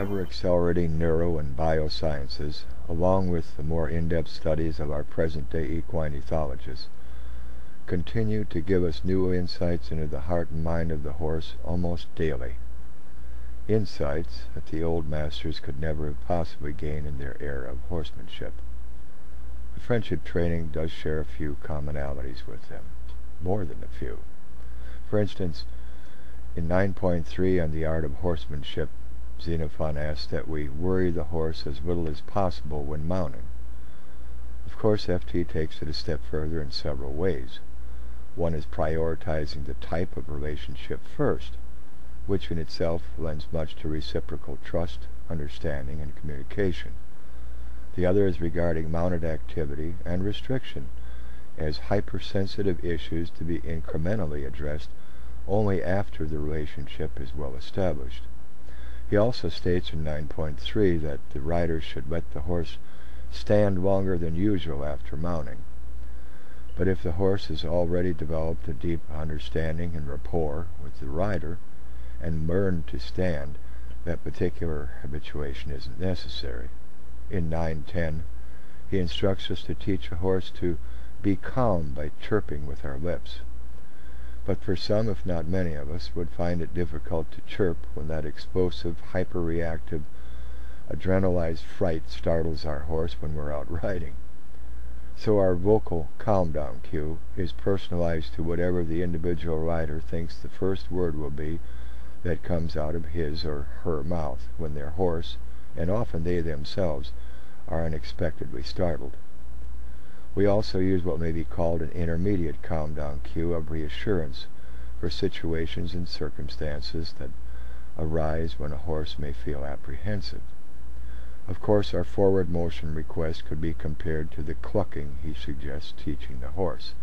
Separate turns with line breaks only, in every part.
ever-accelerating neuro and biosciences, along with the more in-depth studies of our present-day equine ethologists, continue to give us new insights into the heart and mind of the horse almost daily. Insights that the old masters could never have possibly gained in their era of horsemanship. The friendship training does share a few commonalities with them, more than a few. For instance, in 9.3 on the art of horsemanship, Xenophon asks that we worry the horse as little as possible when mounting. Of course, FT takes it a step further in several ways. One is prioritizing the type of relationship first, which in itself lends much to reciprocal trust, understanding, and communication. The other is regarding mounted activity and restriction as hypersensitive issues to be incrementally addressed only after the relationship is well established. He also states in 9.3 that the rider should let the horse stand longer than usual after mounting. But if the horse has already developed a deep understanding and rapport with the rider and learned to stand, that particular habituation isn't necessary. In 9.10, he instructs us to teach a horse to be calm by chirping with our lips. But for some, if not many of us, would find it difficult to chirp when that explosive, hyper-reactive, adrenalized fright startles our horse when we're out riding. So our vocal calm-down cue is personalized to whatever the individual rider thinks the first word will be that comes out of his or her mouth when their horse, and often they themselves, are unexpectedly startled. We also use what may be called an intermediate calm-down cue of reassurance for situations and circumstances that arise when a horse may feel apprehensive. Of course, our forward motion request could be compared to the clucking he suggests teaching the horse.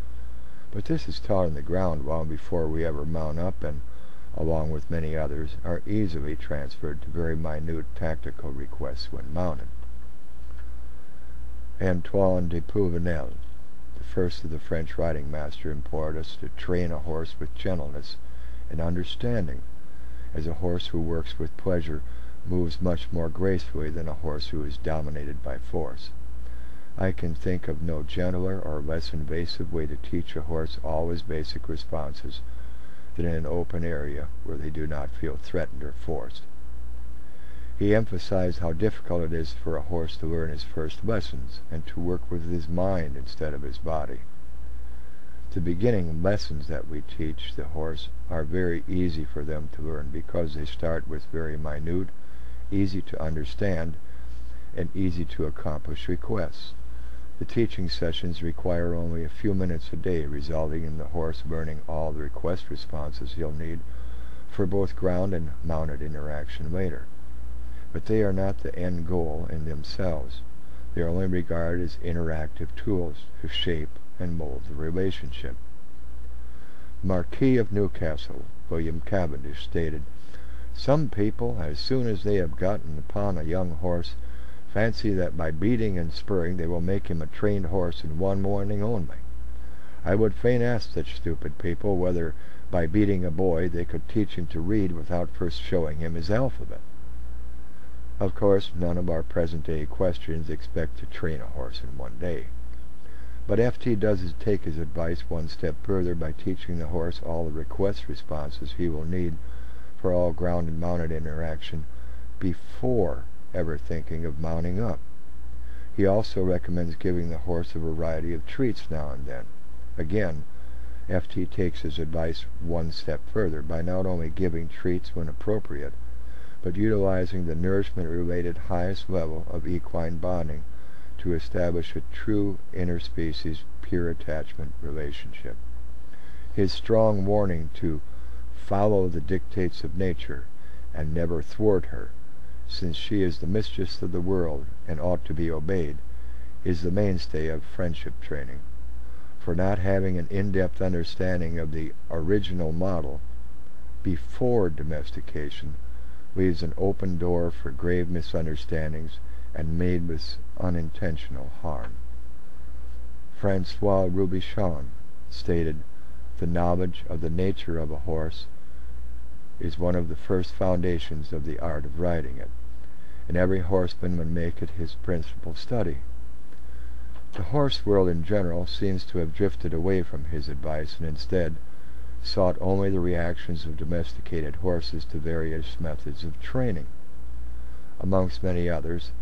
But this is taught on the ground long before we ever mount up, and, along with many others, are easily transferred to very minute tactical requests when mounted. Antoine de Pouvenel, the first of the French riding master, implored us to train a horse with gentleness and understanding, as a horse who works with pleasure moves much more gracefully than a horse who is dominated by force. I can think of no gentler or less invasive way to teach a horse all his basic responses than in an open area where they do not feel threatened or forced. He emphasized how difficult it is for a horse to learn his first lessons and to work with his mind instead of his body. The beginning lessons that we teach the horse are very easy for them to learn because they start with very minute, easy to understand, and easy to accomplish requests. The teaching sessions require only a few minutes a day, resulting in the horse learning all the request responses he'll need for both ground and mounted interaction later. But they are not the end goal in themselves. They are only regarded as interactive tools to shape and mold the relationship. Marquis of Newcastle, William Cavendish, stated, "Some people, as soon as they have gotten upon a young horse, fancy that by beating and spurring they will make him a trained horse in one morning only. I would fain ask such stupid people whether by beating a boy they could teach him to read without first showing him his alphabet." Of course, none of our present-day equestrians expect to train a horse in one day. But FT does take his advice one step further by teaching the horse all the request responses he will need for all ground and mounted interaction before ever thinking of mounting up. He also recommends giving the horse a variety of treats now and then. Again, FT takes his advice one step further by not only giving treats when appropriate, but utilizing the nourishment-related highest level of equine bonding to establish a true interspecies pure attachment relationship. His strong warning to follow the dictates of nature and never thwart her, since she is the mistress of the world and ought to be obeyed, is the mainstay of friendship training. For not having an in-depth understanding of the original model before domestication leaves an open door for grave misunderstandings and needless unintentional harm. Francois Rubichon stated, "The knowledge of the nature of a horse is one of the first foundations of the art of riding it. and every horseman would make it his principal study. The horse world in general seems to have drifted away from his advice and instead sought only the reactions of domesticated horses to various methods of training. Amongst many others,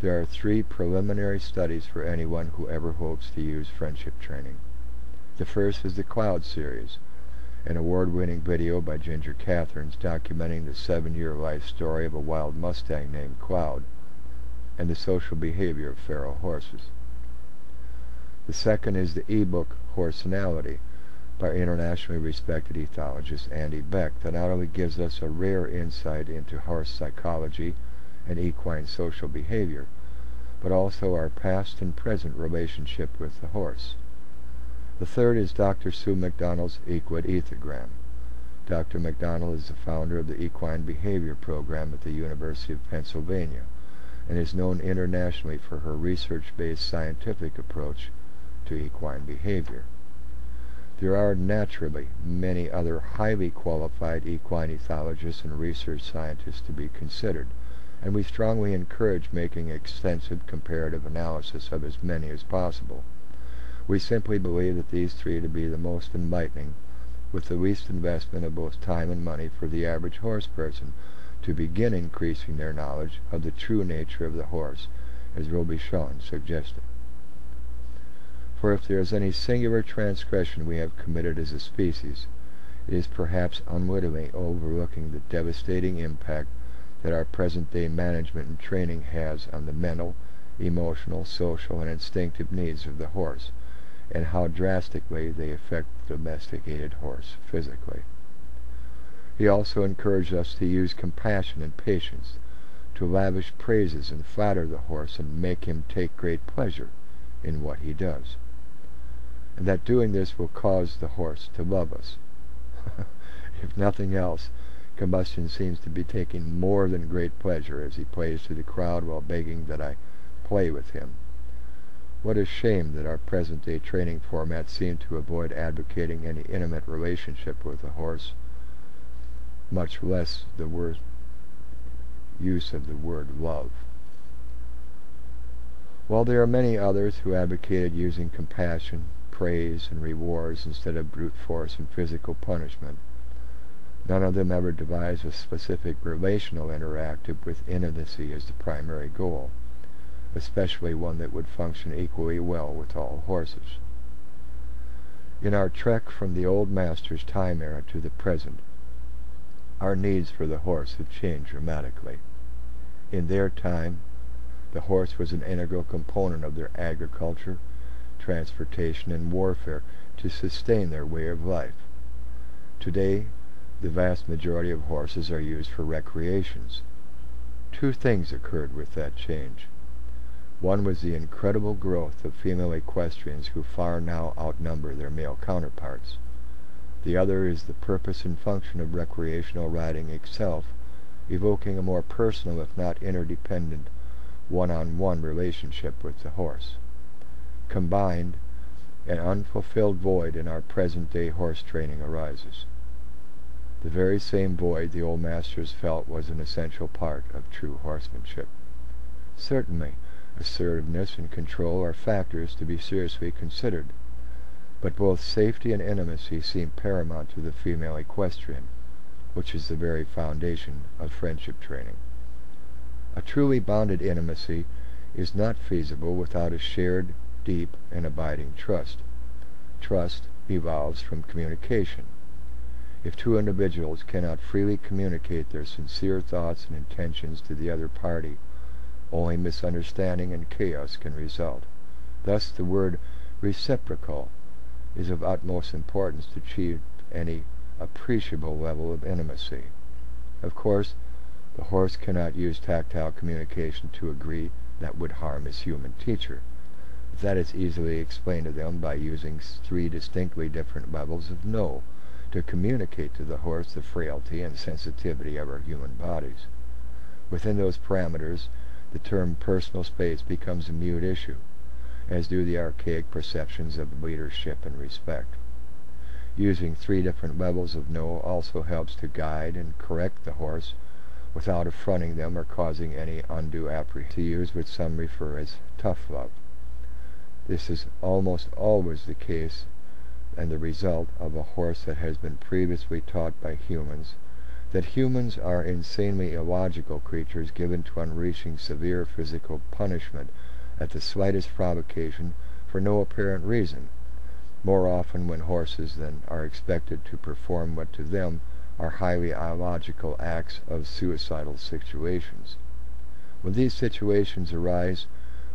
there are 3 preliminary studies for anyone who ever hopes to use friendship training. The first is the Cloud series, an award-winning video by Ginger Catherines documenting the 7-year life story of a wild Mustang named Cloud and the social behavior of feral horses. The second is the ebook Horsenality by internationally respected ethologist Andy Beck that not only gives us a rare insight into horse psychology and equine social behavior, but also our past and present relationship with the horse. The third is Dr. Sue McDonald's Equid Ethogram. Dr. McDonald is the founder of the Equine Behavior Program at the University of Pennsylvania and is known internationally for her research-based scientific approach to equine behavior. There are naturally many other highly qualified equine ethologists and research scientists to be considered, and we strongly encourage making extensive comparative analysis of as many as possible. We simply believe that these 3 to be the most enlightening, with the least investment of both time and money for the average horse person to begin increasing their knowledge of the true nature of the horse, as Roby Shawn suggested. For if there is any singular transgression we have committed as a species, it is perhaps unwittingly overlooking the devastating impact that our present-day management and training has on the mental, emotional, social, and instinctive needs of the horse, and how drastically they affect the domesticated horse physically. He also encouraged us to use compassion and patience, to lavish praises and flatter the horse and make him take great pleasure in what he does, and that doing this will cause the horse to love us. If nothing else, Combustion seems to be taking more than great pleasure as he plays to the crowd while begging that I play with him. What a shame that our present-day training format seemed to avoid advocating any intimate relationship with the horse, much less the use of the word love. While there are many others who advocated using compassion, praise, and rewards instead of brute force and physical punishment, none of them ever devised a specific relational interactive with intimacy as the primary goal, especially one that would function equally well with all horses. In our trek from the old master's time era to the present, our needs for the horse have changed dramatically. In their time, the horse was an integral component of their agriculture, transportation, and warfare to sustain their way of life. Today, the vast majority of horses are used for recreations. 2 things occurred with that change. One was the incredible growth of female equestrians who far now outnumber their male counterparts. The other is the purpose and function of recreational riding itself, evoking a more personal, if not interdependent, one-on-one relationship with the horse. Combined, an unfulfilled void in our present-day horse training arises. The very same void the old masters felt was an essential part of true horsemanship. Certainly, assertiveness and control are factors to be seriously considered, but both safety and intimacy seem paramount to the female equestrian, which is the very foundation of friendship training. A truly bonded intimacy is not feasible without a shared, deep, and abiding trust. Trust evolves from communication. If 2 individuals cannot freely communicate their sincere thoughts and intentions to the other party, only misunderstanding and chaos can result. Thus, the word reciprocal is of utmost importance to achieve any appreciable level of intimacy. Of course, the horse cannot use tactile communication to agree that would harm his human teacher. That is easily explained to them by using 3 distinctly different levels of no to communicate to the horse the frailty and sensitivity of our human bodies. Within those parameters, the term personal space becomes a mute issue, as do the archaic perceptions of leadership and respect. Using 3 different levels of no also helps to guide and correct the horse without affronting them or causing any undue apprehension, to use what some refer as tough love. This is almost always the case and the result of a horse that has been previously taught by humans that humans are insanely illogical creatures given to unleashing severe physical punishment at the slightest provocation for no apparent reason, more often when horses then are expected to perform what to them are highly illogical acts of suicidal situations. When these situations arise,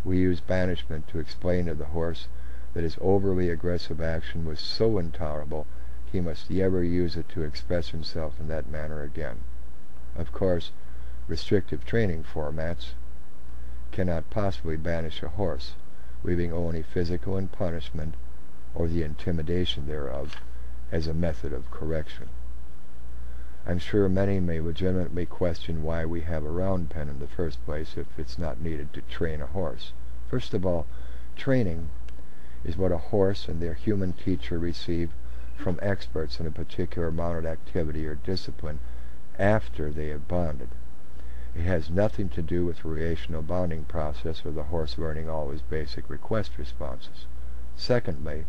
we use banishment to explain to the horse that his overly aggressive action was so intolerable he must never use it to express himself in that manner again. Of course, restrictive training formats cannot possibly banish a horse, leaving only physical and punishment, or the intimidation thereof, as a method of correction. I'm sure many may legitimately question why we have a round pen in the first place if it's not needed to train a horse. First of all, training is what a horse and their human teacher receive from experts in a particular mounted activity or discipline after they have bonded. It has nothing to do with the relational bonding process or the horse learning all his basic request responses. Secondly,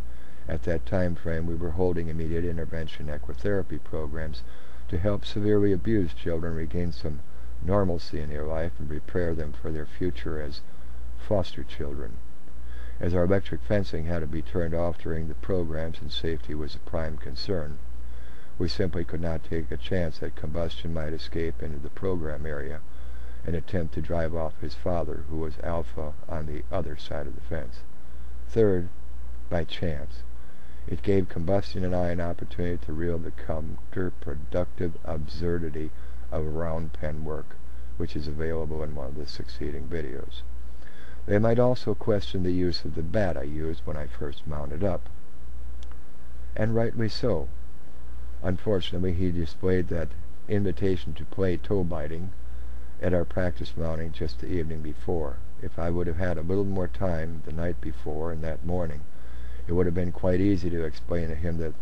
at that time frame we were holding immediate intervention equitherapy programs to help severely abused children regain some normalcy in their life and prepare them for their future as foster children. As our electric fencing had to be turned off during the programs and safety was a prime concern, we simply could not take a chance that combustion might escape into the program area and attempt to drive off his father, who was alpha on the other side of the fence. Third, by chance, it gave Combustion and I an opportunity to reel the counterproductive absurdity of round pen work, which is available in one of the succeeding videos. They might also question the use of the bat I used when I first mounted up. And rightly so. Unfortunately, he displayed that invitation to play toe biting at our practice mounting just the evening before. If I would have had a little more time the night before and that morning, it would have been quite easy to explain to him that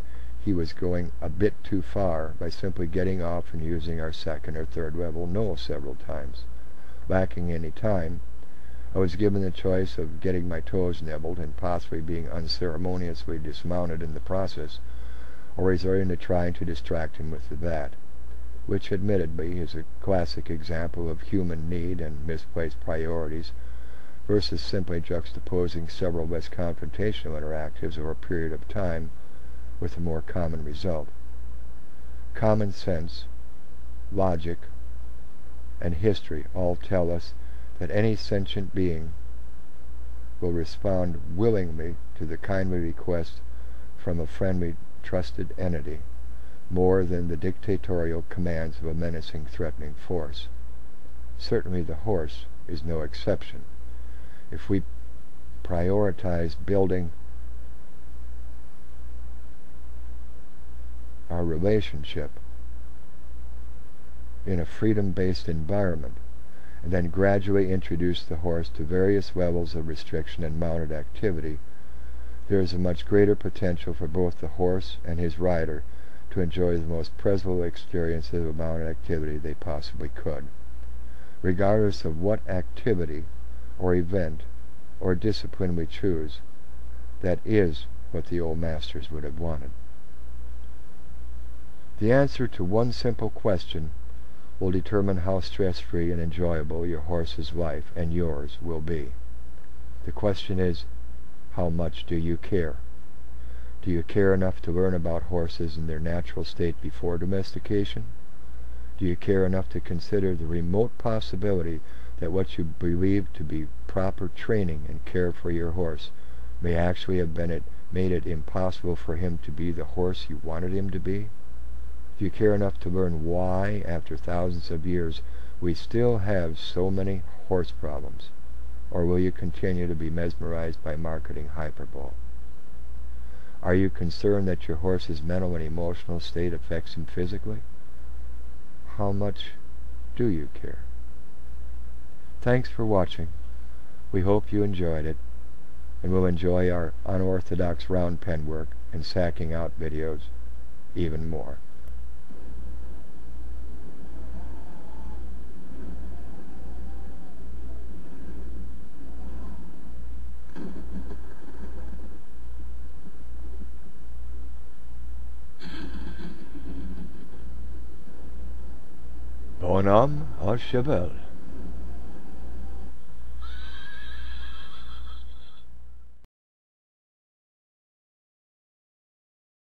he was going a bit too far by simply getting off and using our second or third level knoll several times. Lacking any time, I was given the choice of getting my toes nibbled and possibly being unceremoniously dismounted in the process, or resorting to trying to distract him with the bat, which admittedly is a classic example of human need and misplaced priorities versus simply juxtaposing several less confrontational interactives over a period of time with a more common result. Common sense, logic, and history all tell us that any sentient being will respond willingly to the kindly request from a friendly, trusted entity more than the dictatorial commands of a menacing, threatening force. Certainly the horse is no exception. If we prioritize building our relationship in a freedom-based environment, and then gradually introduce the horse to various levels of restriction and mounted activity, there is a much greater potential for both the horse and his rider to enjoy the most pleasurable experiences of mounted activity they possibly could, regardless of what activity or event or discipline we choose. That is what the old masters would have wanted. The answer to one simple question will determine how stress-free and enjoyable your horse's life and yours will be. The question is, how much do you care? Do you care enough to learn about horses in their natural state before domestication? Do you care enough to consider the remote possibility that what you believe to be proper training and care for your horse may actually have made it impossible for him to be the horse you wanted him to be? Do you care enough to learn why, after thousands of years, we still have so many horse problems? Or will you continue to be mesmerized by marketing hyperbole? Are you concerned that your horse's mental and emotional state affects him physically? How much do you care? Thanks for watching. We hope you enjoyed it, and will enjoy our unorthodox round pen work and sacking out videos even more. Mon homme au cheval.